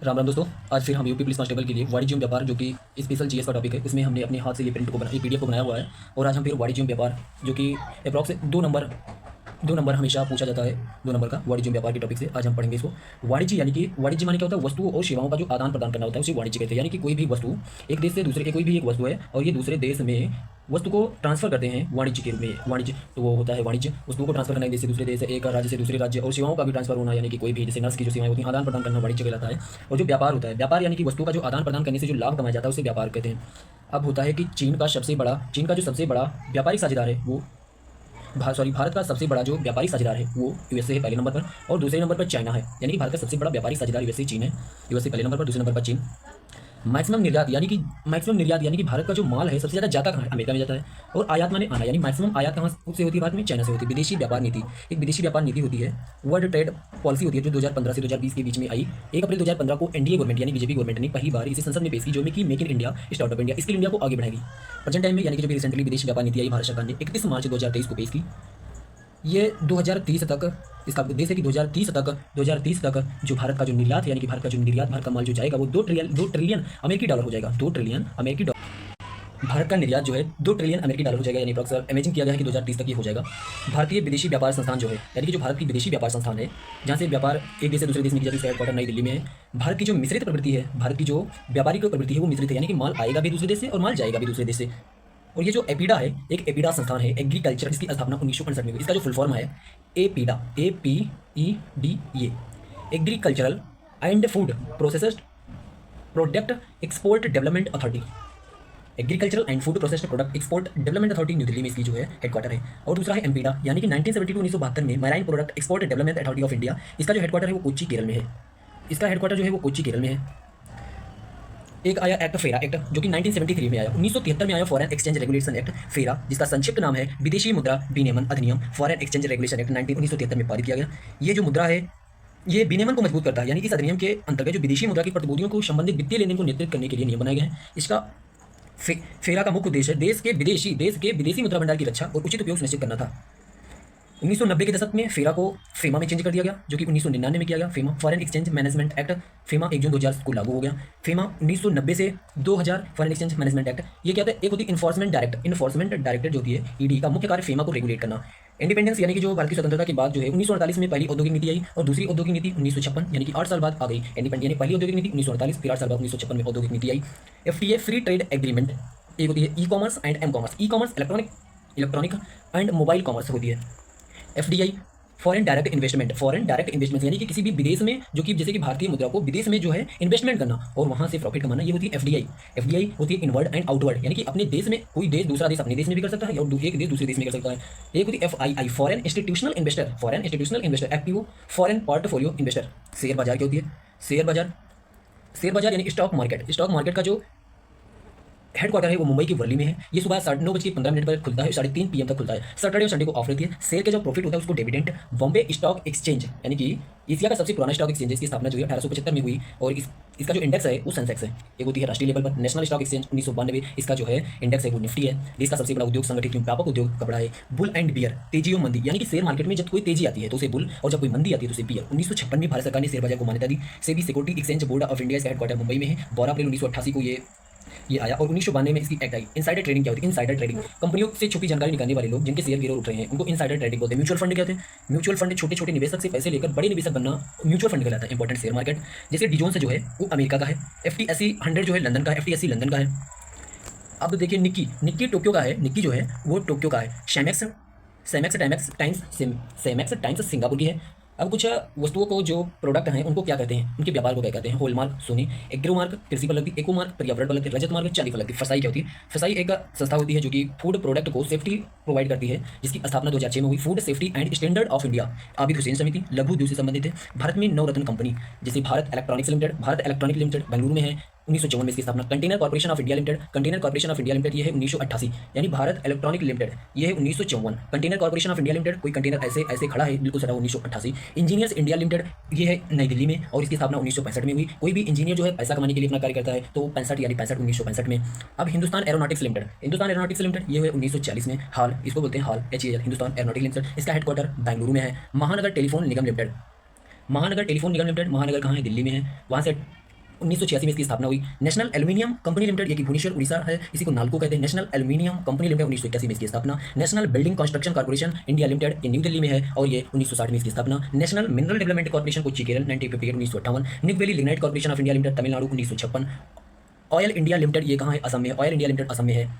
राम राम दोस्तों। आज फिर हम यूपी पुलिस कांस्टेबल के लिए वाणिज्य व्यापार जो कि स्पेशल जीएस का टॉपिक है, इसमें हमने अपने हाथ से ये प्रिंट को ये पीडीएफ को बनाया हुआ है। और आज हम फिर वाणिज्य व्यापार जो कि अप्रॉक्स 2 नंबर हमेशा पूछा जाता है, 2 नंबर का वाणिज्य व्यापार के टॉपिक से आज हम पढ़ेंगे इसको। वाणिज्य यानी कि वाणिज्य माने क्या होता है? वस्तुओं और सेवाओं का जो आदान प्रदान करना होता है उसे वाणिज्य कहते हैं। यानी कि कोई भी वस्तु एक देश से दूसरे, कोई भी एक वस्तु है और ये दूसरे देश में वस्तु को ट्रांसफर करते हैं वाणिज्य के रूप में। वाणिज्य तो वो होता है वाणिज्य, वस्तुओं को ट्रांसफर करना एक देश से दूसरे देश, एक राज्य से दूसरे राज्य, और सेवाओं का भी ट्रांसफर होना, यानी कि कोई भी जैसे नर्स की जो सेवाएं होती हैं आदान प्रदान करना वाणिज्य कहलाता है। और जो व्यापार होता है, व्यापार यानी कि वस्तु का जो आदान प्रदान करने से जो लाभ कमाया जाता है उसे व्यापार कहते हैं। अब होता है कि चीन का जो सबसे बड़ा व्यापारिक साझेदार है वो भारत का सबसे बड़ा जो व्यापारिक साझेदार है वो यूएसए है पहले नंबर पर, और दूसरे नंबर पर चाइना है। यानी कि भारत का सबसे बड़ा व्यापारिक साझेदार यूएसए चीन है। यूएसए पहले नंबर पर, दूसरे नंबर पर चीन। मैक्सिमम निर्यात यानी कि भारत का जो माल है सबसे ज़्यादा जाता कहाँ है? अमेरिका में जाता है। और आयात माने आना, यानी मैक्सिमम आयात कहाँ से होती है भारत में? चाइना से होती है। विदेशी व्यापार नीति, एक विदेशी व्यापार नीति होती है, वर्ल्ड ट्रेड पॉलिसी होती है, जो 2015 से 2020 के बीच में आई। 1 अप्रैल 2015 को एनडीए गवर्नमेंट यानी बीजेपी गवर्नमेंट ने पहली बार इसे संसद में पेश की, जो में कि make in India, startup India, skill India को आगे बढ़ाएगी। प्रेजेंट टाइम में यानी कि जो भी रिसेंटली विदेशी व्यापार नीति आई भारत सरकार ने 31 मार्च 2023 को पेश की। ये 2030 तक इसका उद्देश्य है कि 2030 तक जो भारत का जो निर्यात है, यानी कि भारत का जो निर्यात, भारत का माल जो जाएगा वो 2 ट्रिलियन अमेरिकी डॉलर हो जाएगा। 2 ट्रिलियन अमेरिकी डॉलर भारत का निर्यात जो है 2 ट्रिलियन अमेरिकी डॉलर हो जाएगा। यानी अप्रोक्स इमेजिन किया गया है कि 2030 तक ये हो जाएगा। भारतीय विदेशी व्यापार संस्थान जो है, यानी कि जो भारत की विदेशी व्यापार संस्थान है, जहाँ से व्यापार एक देश से दूसरे देश में किया जाता है, हेडक्वार्टर नई दिल्ली में है। भारत की जो मिश्रित प्रवृत्ति है, भारत की जो व्यापारिक प्रवृत्ति है वो मिश्रित है, यानी कि माल आएगा भी दूसरे देश से और माल जाएगा भी दूसरे देश से। और ये जो एपीडा है, एक एपीडा संस्थान है एग्रीकल्चर, इसकी स्थापना 1968 में हुई। इसका जो फुल फॉर्म है APEDA, APEDA, agricultural and food processed product export development authority. Agricultural and food processed product export development authority new Delhi में इसकी जो है हेडक्वार्टर है। और दूसरा है एमपीडा, यानी कि 1972 में marine product export development authority of India. इसका जो हेडक्वार्टर है वो कोच्चि केरल में है। इसका हेडक्वार्टर जो है वो कोच्चि केरल में है। एक आया एक्ट फेरा एक्ट, जो कि 1973 में आया। 1973 में आया फॉरेन एक्सचेंज रेगुलेशन एक्ट फेरा, जिसका संक्षिप्त नाम है विदेशी मुद्रा विनियमन अधिनियम। फॉरेन एक्सचेंज रेगुलेशन एक्ट 1973 में पारित किया गया। ये जो मुद्रा है ये विनियमन को मजबूत करता है, यानी इस अधिनियम के अंतर्गत जो विदेशी मुद्रा की प्रतिभूतियों को संबंधित वित्तीय लेनदेन को नियंत्रित करने के लिए नियम बनाए गए हैं। इसका फेरा का मुख्य उद्देश्य देश के विदेशी मुद्रा भंडार की रक्षा और उचित उपयोग सुनिश्चित करना था। 1990 के दशक में फेरा को फेमा में चेंज कर दिया गया, जो कि 1999 में किया गया। FEMA foreign exchange management act, FEMA 1 जून 2000 को लागू हो गया। फेमा 1990 से 2000 फॉरेन एक्सचेंज मैनेजमेंट एक्ट, ये क्या होता है? एक होती है इन्फोर्समेंट डायरेक्टर जो होती है ईडी का मुख्य कार्य फेमा को रेगुलेट करना। इंडिपेंडेंस यानी कि जो भारत की स्वतंत्रता के बाद जो है 1948 में पहली औद्योगिक नीति आई, और दूसरी औद्योगिक नीति 1956 यानी कि 8 साल बाद आ गई। इंडिपेंडेंस यानी पहली औद्योगिक नीति 1948, फिर 8 साल बाद 1956 में औद्योगिक नीति आई। FTA फ्री ट्रेड एग्रीमेंट, एक होती है e commerce and m commerce. E commerce electronic and mobile commerce होती है। FDI फॉरेन डायरेक्ट इन्वेस्टमेंट, यानी कि किसी भी विदेश में जो कि जैसे कि भारतीय मुद्रा को विदेश में जो है इन्वेस्टमेंट करना और वहां से प्रॉफिट कमाना, ये होती है FDI होती है इनवर्ड एंड आउटवर्ड, यानी कि अपने देश में कोई देश दूसरा देश अपने देश में भी कर सकता है और एक देश दूसरे देश में कर सकता है। एक होती है FII foreign institutional investor, FPO foreign portfolio investor. Share बाजार क्या होती है? शेयर बाजार यानी स्टॉक मार्केट का जो हेडक्वार्टर है वो मुंबई की वर्ली में है। ये सुबह 9:15 पर खुलता है, 3:30 PM तक खुलता है। सैटरडे और संडे को ऑफ रहती है। शेयर के जो प्रॉफिट होता है उसको डिविडेंड। बॉम्बे स्टॉक एक्सचेंज, यानी कि एशिया का सबसे पुराना स्टॉक एक्सचेंज है, इसकी स्थापना जो है 1875 में हुई। और इसका जो इंडेक्स है वो सेंसेक्स है। एक होती है राष्ट्रीय लेवल पर नेशनल स्टॉक एक्सचेंज 1992, इसका जो है इंडेक्स है वो निफ्टी है। देश का सबसे बड़ा उद्योग संगठित व्यापक उद्योग कपड़ा है। बुल एंड बियर, तेजी और मंदी, यानी कि शेयर मार्केट में जब कोई तेजी आती है तो उसे बुल और जब कोई मंदी आती है तो उसे बियर। 1956 में भारत सरकार ने शेयर बाजार को मान्यता दी। SEBI security exchange board of India का हेडक्वार्टर मुंबई में है। 12 अप्रैल 1988 को ये आया। और 1992 में इसकी एक्ट आई। इनसाइडर ट्रेडिंग क्या होती है? इनसाइडर ट्रेडिंग कंपनियों से छुपी जानकारी निकालने वाले लोग जिनके शेयर गिरोह उठ रहे हैं उनको इनसाइडर ट्रेडिंग बोलते हैं। म्यूचुअल फंड क्या होते हैं? म्यूचुअल फंड छोटे निवेशक से पैसे लेकर बड़े निवेशक बनना म्यूचुअल फंड कहलाता है। इंपॉर्टेंट शेयर मार्केट जैसे डिजोन से जो है वो अमेरिका का है। FTSE 100 जो है लंदन का है। FTSE लंदन का है। अब देखिए निक्की टोक्यो का है। निक्की जो है वो टोक्यो का है। सेमेक्स टाइम्स सिंगापुर की है। अब कुछ वस्तुओं को जो प्रोडक्ट हैं उनको क्या कहते हैं, उनके व्यापार को क्या कहते हैं? हॉलमार्क सोने, एग्रोमार्क कृषि पर लगती, एकोमार्क पर्यावरण पर लगती, रजत मार्क चांदी पर लगती। फसाई क्या होती है? फसाई एक संस्था होती है जो कि फूड प्रोडक्ट को सेफ्टी प्रोवाइड करती है, जिसकी स्थापना 2006 में हुई। Food safety and standard of India, Abid Hussain समिति, लघु उद्योग से संबंधित है। भारत में नवरत्न कंपनी जैसे भारत इलेक्ट्रॉनिक्स लिमिटेड बेंगलुरु में है। 1954 में इसकी स्थापना। Container corporation of India limited ये है 1988, यानी भारत इलेक्ट्रॉनिक लिमिटेड ये है 1954। Container corporation of India limited, कोई कंटेनर ऐसे खड़ा है बिल्कुल सटा, 1988। इंजीनियर्स इंडिया लिमिटेड ये है नई दिल्ली में और इसकी स्थापना 1965 में हुई। कोई भी इंजीनियर जो है पैसा कमाने के लिए अपना कार्य करता है तो 1965 में। अब हिंदुस्तान एरोनॉटिक्स लिमिटेड ये है 1940 में। हाल इसको बोलते हैं, हाल HAL हिंदुस्तान एरोनॉटिक्स लिमिटेड, इसका हेडक्वार्टर बेंगलुरु में है। महानगर टेलीफोन निगम लिमिटेड, महानगर कहाँ है? दिल्ली में है। वहाँ से 1986 में इसकी स्थापना हुई। नेशनल एल्यूमिनियम कंपनी लिमिटेड, ये कि भुवनेश्वर उड़ीसा है, इसी को नालको कहते हैं। नेशनल एल्यूमिनियम कंपनी लिमिटेड 1981 में इसकी स्थापना। National building construction corporation India limited, ये न्यू दिल्ली में है और ये 1960 में इसकी स्थापना। National mineral development corporation Kochi Kerala 1958 1958। Neyveli lignite corporation of India limited Tamil Nadu 1956। Oil India limited, ये कहाँ है? असम में। ऑयल इंडिया लिमिटेड असम में है।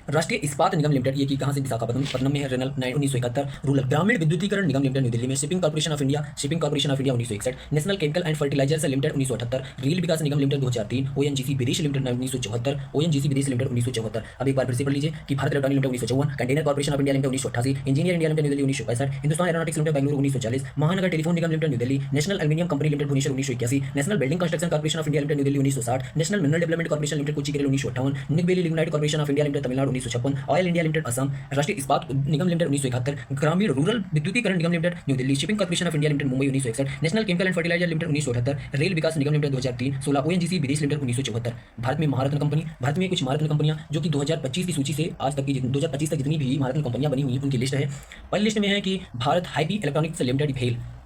राष्ट्रीय इस्पात निगम लिमिटेड, ये कि कहाँ से? विशाखापट्टनम में है। रेनल 1971। रूरल ग्रामीण विद्युतीकरण निगम लिमिटेड न्यू दिल्ली में। Shipping corporation of India 1961। National chemical and fertilizers limited 1978। Rail Vikas Nigam limited 2003। ONGC Videsh limited 1974। ONGC Videsh limited 1974। अब एक बार फिर से पढ़ लीजिए कि Bharat electronic limited 1954। Container corporation of India limited 1988। Engineer India limited new Delhi 1965। Hindustan aeronautics limited Bengaluru 1940। Mahanagar telephone Nigam limited new Delhi. National aluminium company limited Bhubaneswar 1981। National building construction corporation of India limited new Delhi 1960। National mineral development corporation limited Kochi Kerala 1958। Neyveli lignite corporation of India limited Tamil Nadu 1956। Oil India limited Assam. Rashtriya Ispat Nigam limited 1971। ग्रामीण rural विद्युतीकरण निगम limited new Delhi. Shipping corporation of India limited Mumbai 1961। National chemical and fertilizer limited 1978। Rail Vikas Nigam limited 2003। 16 ONGC Videsh limited 1974। Bharat में Maharatna company, Bharat में कुछ महारत्न कंपनियां जो कि 2025 की सूची से आज तक की 2025 तक जितनी भी महारत्न कंपनियां बनी हुई उनकी लिस्ट है। पहली लिस्ट में है कि भारत हाईबी इलेक्ट्रॉनिक्स लिमिटेड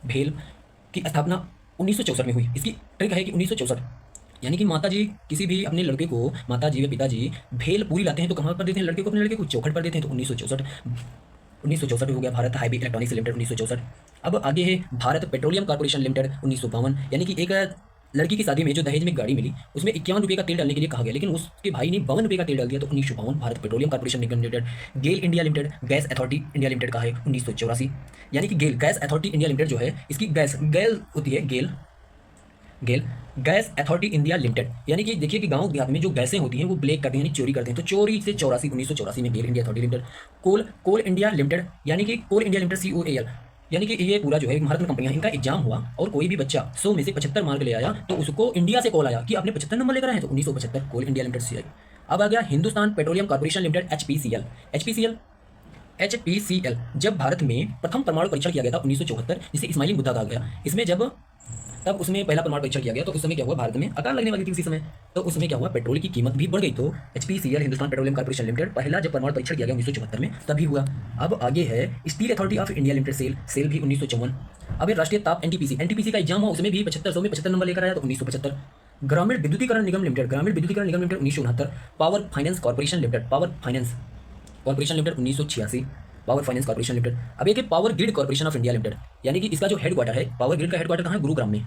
भेल की स्थापना 1964 में हुई। इसकी ट्रिक है कि 1964 यानी कि माता जी किसी भी अपने लड़के को, माता जी व पिताजी भेल पूरी लाते हैं तो कहाँ पर देते हैं? लड़के को, अपने लड़के को चौखट पर देते हैं। तो 1964 हो गया भारत हाईबी इलेक्ट्रॉनिक्स लिमिटेड 1964। अब आगे है भारत पेट्रोलियम कॉर्पोरेशन लिमिटेड 1952। यानी कि एक लड़की की शादी में जो दहेज में गाड़ी मिली उसमें 51 रुपये का तेल डालने के लिए कहा गया, लेकिन उसके भाई ने 52 रुपये का तेल डाल दिया। तो 1952 Bharat petroleum corporation limited. GAIL India limited, gas authority India limited का है 1984। यानी कि GAIL gas authority India limited जो है इसकी गैल होती है, GAIL gas authority India limited. यानी कि देखिए कि गांव देहात में जो गैसें होती हैं वो ब्लैक करते हैं, यानी चोरी करते हैं। तो चोरी से 1984 में गेल इंडिया अथॉरिटी लिमिटेड। कोल इंडिया लिमिटेड, यानी कि कोल इंडिया लिमिटेड COAL, यानी कि ये पूरा जो है महारत्न कंपनियां, इनका एग्जाम हुआ और कोई भी बच्चा 100 में से 75 मार्क ले आया तो उसको इंडिया से कॉल आया कि आपने 75 नंबर लेकर आए हैं। तो 1975 कोल इंडिया लिमिटेड CI। अब आ गया Hindustan petroleum corporation limited HPCL। जब भारत में प्रथम परमाणु परीक्षण किया गया था 1974, जिसे इस्माइली मुद्दा कहा गया, इसमें तब उसमें पहला परमाणु परीक्षण किया गया तो उस समय क्या हुआ? भारत में अकाल लगने वाली थी उसी समय, तो उस समय क्या हुआ? पेट्रोल की कीमत भी बढ़ गई। तो HPCL Hindustan petroleum corporation limited पहला जब परमाणु परीक्षण किया गया 1974 में तभी हुआ। अब आगे है steel authority of India limited SAIL भी 1954। अब राष्ट्रीय ताप NTPC का एग्जाम हुआ, उसमें भी 75 नंबर लेकर आया तो 1975। ग्रामीण विद्युतीकरण निगम limited 1969। Power finance corporation limited 1986। Power finance corporation limited. अब एक power grid corporation of India limited, यानी कि इसका जो हेडक्वार्टर है, पावर ग्रिड का हेडक्वार्टर कहाँ है? गुरुग्राम में।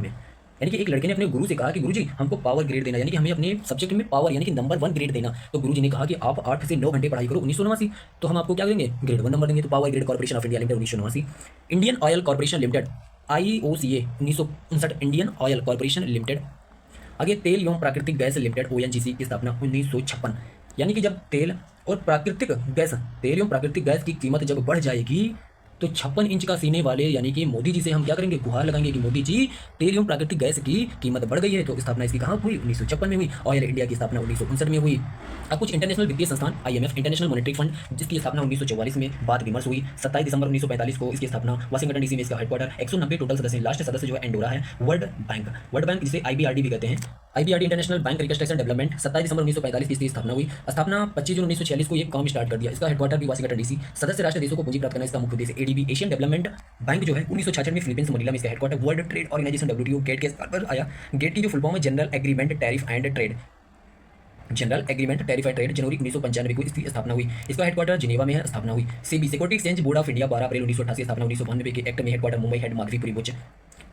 यानी कि एक लड़के ने अपने गुरु से कहा कि गुरुजी हमको पावर ग्रेड देना, यानी कि हमें अपने सब्जेक्ट में पावर यानी कि नंबर 1 ग्रेड देना। तो गुरुजी ने कहा कि आप 8 से 9 घंटे पढ़ाई करो 1989, तो हम आपको क्या देंगे? ग्रेड 1 नंबर देंगे। तो power grid corporation of India limited 1989। Indian oil corporation limited IOCA 1959। Indian oil corporation limited. आगे तेल एवं प्राकृतिक गैस लिमिटेड ONGC की स्थापना 1956। यानी कि जब तेल एवं प्राकृतिक गैस की कीमत जब बढ़ जाएगी तो 56 इंच का सीने वाले यानी कि मोदी जी से हम क्या करेंगे? गुहार लगाएंगे कि मोदी जी तेल एवं प्राकृतिक गैस की कीमत बढ़ गई है। तो स्थापना इसकी कहाँ हुई? 1956 में हुई। ऑयल इंडिया की स्थापना 1959 में हुई। अब कुछ इंटरनेशनल वित्तीय संस्थान IMF इंटरनेशनल मॉनेटरी फंड, जिसकी स्थापना 1944 में बात विमर्श हुई। 27 दिसंबर 1945 को इसकी स्थापना वाशिंगटन DC में इसका हेडक्वार्टर। 190 टोटल सदस्य, लास्ट सदस्य जो है एंडोरा है। वर्ल्ड बैंक जिसे IBRD भी कहते हैं, IBRD international bank reconstruction development, 27 दिसंबर 1945 की इसकी स्थापना हुई। 25 जून 1946 को ये काम स्टार्ट कर दिया। इसका हेडक्वार्टर भी वाशिंगटन DC। सदस्य राष्ट्र देशों को पूंजी प्राप्त करना इसका मुख्य उद्देश्य। ADB एशियन डेवलपमेंट बैंक जो है 1966 में फिलीपींस मनीला में इसका headquarter. World trade organization WTO GATT के स्थान पर आया। गेट की जो फुल फॉर्म है general agreement tariff and trade, जनवरी 1995 को इसकी स्थापना हुई। इसका हेडक्वार्टर जिनेवा में है, स्थापना हुई। SEBI security exchange board of India 12 अप्रैल 1988, स्थापना 1992 के एक्ट में, हेडक्वार्टर मुंबई, हेड माधवीपुरी बुच।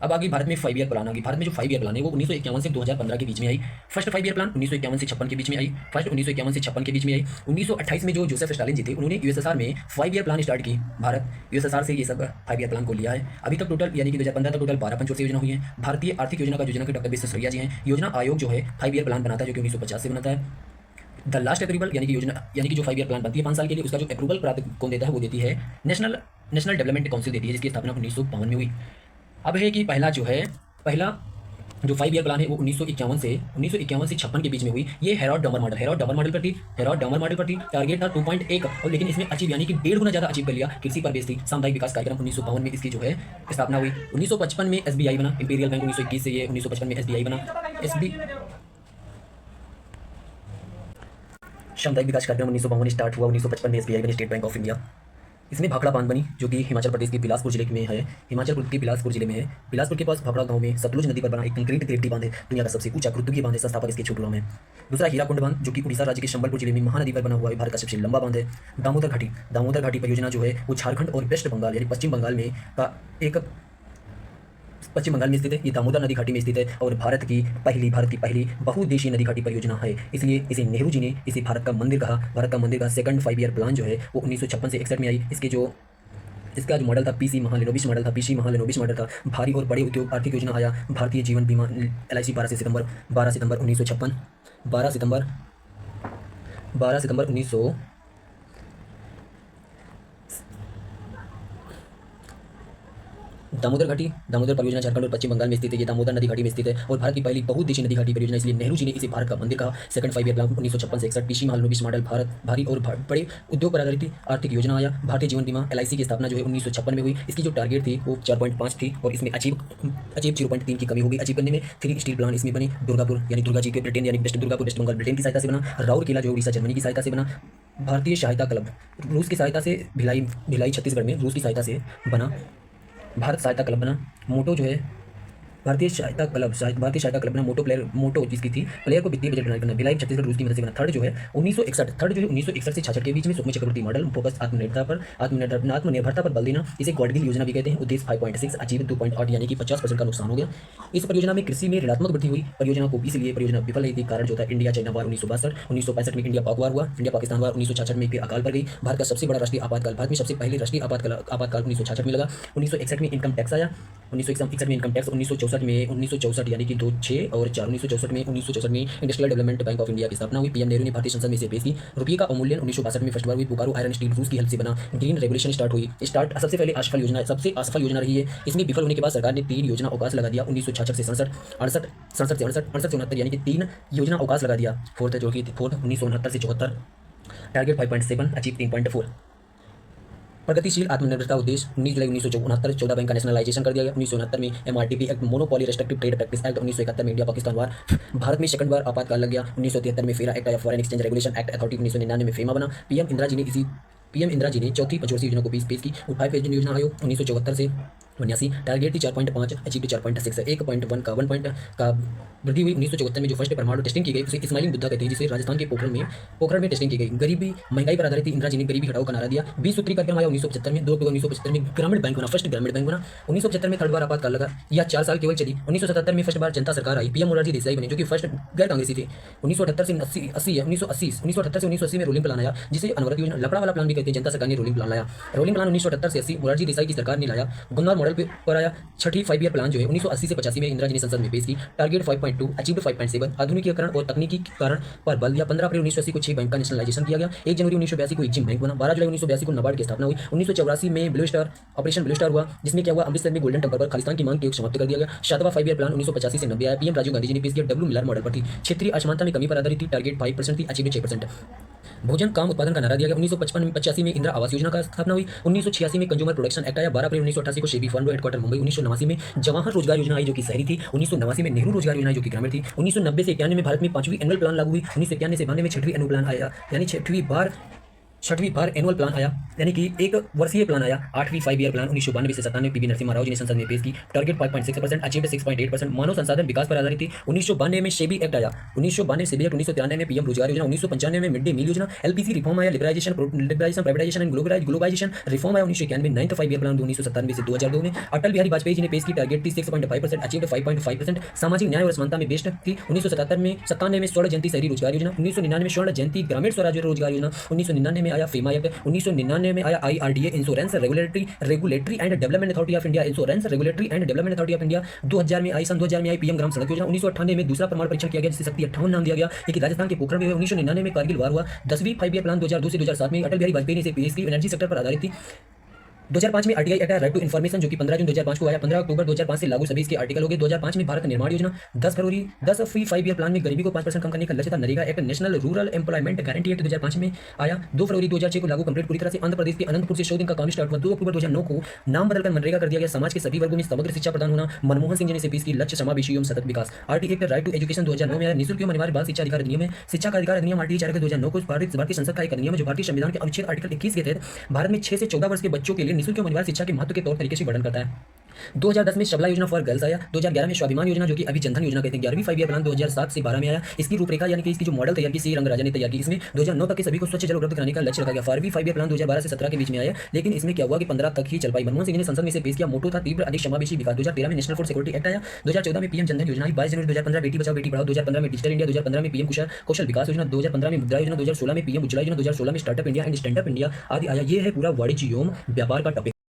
अब आगे भारत में 5 ईयर प्लान आ गई। भारत में जो 5 ईयर प्लान है वो 1951 से 2015 के बीच में आई। फर्स्ट 5 ईयर प्लान 1951 से 56 के बीच में आई। 1928 में जो जोसेफ स्टालिन जी थे उन्होंने USSR में 5 ईयर प्लान स्टार्ट की। भारत USSR से ये सब 5 ईयर प्लान को लिया है। अभी तक टोटल यानी कि 2015 तक टोटल 12 पंचवर्षीय योजना हुई है। भारतीय आर्थिक योजना का योजना के डॉक्टर विश्वेश्वरैया जी हैं। योजना आयोग जो है 5 ईयर प्लान बनाता है, जो कि 1950 से बनाता है। द लास्ट अप्रूवल यानी कि जो 5 ईयर प्लान बनती है 5 साल के लिए, उसका जो अप्रूवल प्राप्त कौन देता है? वो देती है नेशनल डेवलपमेंट काउंसिल देती है, जिसकी स्थापना 1952 में हुई। अब है कि पहला जो 5 ईयर प्लान है वो 1951 से 56 के बीच में हुई। ये हेरॉड डमर मॉडल पर थी। टारगेट था 2.1 और लेकिन इसमें अचीव यानी कि 1.5 गुना ज़्यादा अचीव कर लिया। कृषि पर बेस्ड थी। सामुदायिक विकास कार्यक्रम 1952 में इसकी जो है स्थापना हुई। 1955 में SBI बना, इंपीरियल बैंक 1921 से ये 1955 में SBI बना। सामुदायिक विकास कार्यक्रम 1952 स्टार्ट हुआ, 1955 में SBI बनी, स्टेट बैंक ऑफ इंडिया। इसमें भाखड़ा बांध बनी, जो कि हिमाचल प्रदेश के बिलासपुर जिले में है। हिमाचल प्रदेश के बिलासपुर जिले में है। बिलासपुर के पास भाखड़ा गांव में सतलुज नदी पर बना एक कंक्रीट ग्रेविटी बांध है, दुनिया का सबसे ऊंचा गुरुत्वीय बांध है, संस्थापक इसके छोटू राम है। दूसरा हीराकुंड बांध, जो कि उड़ीसा राज्य के संबलपुर जिले में महानदी पर बना हुआ है, भारत का सबसे लंबा बांध है। दामोदर घाटी परियोजना जो है वो झारखंड और वेस्ट बंगाल यानी पश्चिम बंगाल में का एक पश्चिम बंगाल में स्थित है। ये दामोदर नदी घाटी में स्थित है और भारत की पहली बहुउद्देशीय नदी घाटी परियोजना है। इसलिए इसे नेहरू जी ने इसे भारत का मंदिर कहा। सेकंड 5 ईयर प्लान जो है वो 1956 से 61 में आई। इसका जो मॉडल था पीसी महालनोबिस मॉडल था। भारी और बड़े उद्योग आर्थिक योजना आया भारतीय जीवन बीमा LIC 12 सितंबर 1956 12 सितंबर 1900 दामोदर परियोजना झारखंड और पश्चिम बंगाल में स्थित है। ये दामोदर नदी घाटी में स्थित है और भारत की पहली बहुउद्देशीय नदी घाटी परियोजना, इसलिए नेहरू जी ने इसे भारत का मंदिर कहा। सेकंड 5 ईयर प्लान 1956 से 61 पीसी महालनोबिस मॉडल भारी और बड़े उद्योग पर आधारित आर्थिक योजना आया। भारतीय जीवन बीमा LIC की स्थापना जो है 1956 में हुई। इसकी जो टारगेट थी वो 4.5 थी और इसमें अचीव 0.3 की कमी हो गई। अचीव करने में 3 स्टील प्लांट इसमें बने। दुर्गापुर यानी दुर्गा जी के ब्रिटेन यानी दुर्गापुर वेस्ट बंगाल ब्रिटेन की सहायता से बना। राउरकेला जो उड़ीसा जर्मनी की सहायता से बना। भारतीय सहायता क्लब रूस की सहायता से भिलाई छत्तीसगढ़ में रूस की सहायता से बना। भारत सहायता क्लब बना। मोटो जो है भारतीय सहायता क्लब बना। मोटो जिसकी थी प्लेयर को वित्तीय बजट बनाकर करना। भिलाई छत्तीसगढ़ रूस की मदद से बना। थर्ड जो है 1961 से 66 के बीच में सुषमा चक्रवर्ती मॉडल फोकस आत्मनिर्भरता पर बल देना। इसे गॉडगिल योजना भी कहते हैं। उद्देश्य 5.6 अचीव 2.8 यानी कि 50% का नुकसान हो गया। इस परियोजना में कृषि में ऋणात्मक वृद्धि हुई। परियोजना विफल रही थी। कारण जो था इंडिया चाइना वार 1965 में इंडिया पाक वार हुआ। इंडिया पाकिस्तान वार 1966 में फिर अकाल पड़ गई। भारत का सबसे बड़ा राष्ट्रीय आपातकाल, भारत में सबसे पहले राष्ट्रीय आपातकाल 1966 में लगा। 1961 में इनकम टैक्स आया। 1964 यानी कि 2, 6 और 4 1964 में industrial development bank of India की स्थापना हुई। पीएम नेहरू ने भारतीय संसद में इसे पेश की। रुपये का अवमूल्यन 1962 में फर्स्ट बार हुई। बोकारो आयरन स्टील रूस की हेल्प से बना। ग्रीन रेगुलेशन सबसे पहले सबसे असफल योजना रही है। इसमें विफल होने के बाद सरकार ने 3 योजना अवकाश लगा दिया। 1966 से 67 से 69 यानी कि 3 योजना अवकाश लगा दिया। फोर्थ 1969 से 74 टारगेट 5.7 अचीव 3.4। प्रगतिशील आत्मनिर्भरता उद्देश्य 19 जुलाई 1969 14 बैंक का नेशनलाइजेशन कर दिया गया। 1969 में MRTP act, monopoly restrictive trade practice act. 1971 में इंडिया पाकिस्तान वार, भारत में सेकंड बार आपातकाल लग गया। 1973 में फेरा एक्ट आया, foreign exchange regulation act authority. 1999 में फेमा बना। पीएम इंदिरा जी ने चौथी पंचवर्षीय योजना को पेश की। 5 योजना आयोग 1974 से 89 टारगेट थी 4.5 अचीव 4.6 1.1 का वृद्धि हुई। 1974 में जो फर्स्ट परमाणु टेस्टिंग की गई उसे स्माइलिंग बुद्धा कहते हैं, जिसे राजस्थान के पोखरण में टेस्टिंग की गई। गरीबी महंगाई पर आधारित थी। इंदिरा जी ने गरीबी हटाओ का नारा दिया। 20 सूत्री कार्यक्रम आया 1975 में। 2 अक्टूबर 1975 में ग्रामीण बैंक बना, फर्स्ट ग्रामीण बैंक बना। 1975 में थर्ड बार आपातकाल लगा। यह 4 साल केवल चली। 1977 में फर्स्ट बार जनता सरकार आई। पीएम मोरारजी देसाई बने, जो कि फर्स्ट गैर कांग्रेसी थे। 1978 से 1980 में रोलिंग प्लान आया, जिसे अनवरत योजना लफड़ा वाला प्लान भी कहते हैं। जनता सरकार ने रोलिंग प्लान लाया। रोलिंग प्लान 1978 से 80 मोरारजी देसाई की सरकार ने लाया। गुन्नौर मॉडल पर आया। छठी 5 ईयर प्लान जो है 1980 से 85 में इंदिरा जी ने संसद में पेश की। टारगेट 5.2 अचीव्ड 5.7 आधुनिकीकरण और तकनीकी कारण पर बल दिया। 15 अप्रैल 1980 को 6 बैंक का नेशनलाइजेशन किया गया। 1 जनवरी 1982 को एग्जिम बैंक बना। 12 जुलाई 1982 को नाबार्ड की स्थापना हुई। 1984 में ऑपरेशन ब्लू स्टार हुआ, जिसमें क्या हुआ, अमृतसर में गोल्डन टेम्पल पर खालिस्तान की मांग को समाप्त कर दिया गया। 7वां 5 ईयर प्लान 1985 से 90 आया। पीएम राजीव गांधी जी ने पेश किया। डब्ल्यू मिलर मॉडल पर थी। क्षेत्रीय असमानता में कमी पर आधारित थी। टारगेट 5% थी, अचीव्ड 6%। भोजन काम उत्पादन का नारा दिया गया। 1985 में इंदिरा आवास योजना का स्थापना हुई। 1986 में कंज्यूमर प्रोडक्शन एक्ट आया। 12 अप्रैल 1988 को सेबी फंड हेडक्वार्टर मुंबई। 1989 में जवाहर रोजगार योजना आई, जो कि शहरी थी। 1989 में नेहरू रोजगार योजना जो कि ग्रामीण थी। 1990 से 91 में भारत में 5वीं एनुअल प्लान लागू हुई। 1991 से 92 में 6वीं एनुअल प्लान आया, यानी 6वीं बार एनुअल प्लान आया, यानी कि 1 वर्षीय प्लान आया। 8वीं 5 ईयर प्लान 1992 से 97 पीवी नरसिम्हा राव जी ने संसद में पेश की। Target 5.6% achieved 6.8%। मानव संसाधन विकास पर आधारित थी। 1992 में सेबी एक्ट आया। 1993 में पीएम रोजगार योजना। 1995 में मिड डे मील योजना। LPC रिफॉर्म आया। Liberalisation privatisation and globalisation reform आया। 1991 में 9th 5 ईयर प्लान 1997 से 2002 में अटल बिहारी वाजपेयी जी ने पेश की। टारगेट थी 6.5% अचीव्ड 5.5%। सामाजिक न्याय और समानता में बेस्ड थी। 1997 में स्वर्ण जयंती शहरी रोजगार योजना। 1999 में स्वर्ण जयंती ग्रामीण स्वराज्य रोजगार योजना। 1999 में आया फेमा एक्ट। 1999 में आया IRDA insurance regulatory and development authority of India. 2000 में आई पीएम ग्राम सड़क योजना। 1998 में दूसरा प्रमाण परीक्षण किया गया, जिसे शक्ति 58 नाम दिया गया, लेकिन राजस्थान के पोखरण में हुआ। 1999 में कारगिल वार हुआ। 10वीं 5 ईयर प्लान 2002 से 2007 में अटल बिहारी वाजपेयी ने इसे पेश की। एनर्जी सेक्टर पर आधारित थी। 2005 में आरटीआई एक्ट है, राइट टू इन्फॉर्मेशन, जो कि 15 जून 2005 को आया। 15 अक्टूबर 2005 से लागू सभी इसके आर्टिकल हो गए। 2005 में भारत निर्माण योजना, 10 फरवरी 10 फी 5 ईयर प्लान में गरीबी को 5% कम करने का लक्ष्य था। NREGA act, national rural employment guarantee act 2005 में आया। 2 फरवरी 2006 को लागू कंप्लीट पूरी तरह से। आंध्र प्रदेश के अनंतपुर से 100 दिन का काम स्टार्ट हुआ। 2 अक्टूबर 2009 को नाम बदलकर मनरेगा कर दिया गया। समाज के सभी वर्गों में समग्र शिक्षा प्रदान होना, मनमोहन सिंह जी ने इसे पेश की। लक्ष्य समावेशी एवं सतत विकास। RTE act, right to education 2009 में आया। निःशुल्क एवं अनिवार्य बाल शिक्षा अधिकार अधिनियम है। शिक्षा का अधिकार अधिनियम आरटीई 4 2009 को भारतीय संसद का एक अधिनियम है जो भारतीय संविधान के अनुच्छेद आर्टिकल 21 के तहत भारत में 6 से 14 वर्ष के बच्चों के लिए निःशुल्क एवं अनिवार्य शिक्षा के महत्व के तौर तरीके से वर्णन करता है। 2010 में शबला योजना फॉर गर्ल्स आया। 2011 में स्वाभिमान योजना, जो कि अभी जनधन योजना कहते हैं, 11वीं 5 ईयर प्लान 2007 से 12 में आया। इसकी रूपरेखा यानी कि इसकी जो मॉडल तैयार की सी रंगराजा ने तैयार की। इसमें 2009 तक के सभी को स्वच्छ जल उपलब्ध कराने का लक्ष्य रखा गया। 12वीं 5 ईयर प्लान 2012 से 17 के बीच में आया, लेकिन इसमें क्या हुआ कि 15 तक ही चल पाई। मनमोहन सिंह ने संसद में इसे पेश किया। मोटो था तीव्र अधिक समावेशी विकास। 2013 में नेशनल फूड सिक्योरिटी एक्ट आया। 2014 में पीएम जनधन योजना आई। 22 जनवरी 2015 बेटी बचाओ बेटी पढ़ाओ। 2015 में डिजिटल इंडिया। 2015 में पीएम कौशल विकास योजना। 2015 में मुद्रा योजना। 2016 में पीएम उज्ज्वला योजना। 2016 में startup India and stand up India आदि आया। ये है पूरा वाणिज्य एवं व्यापार का टॉपिक।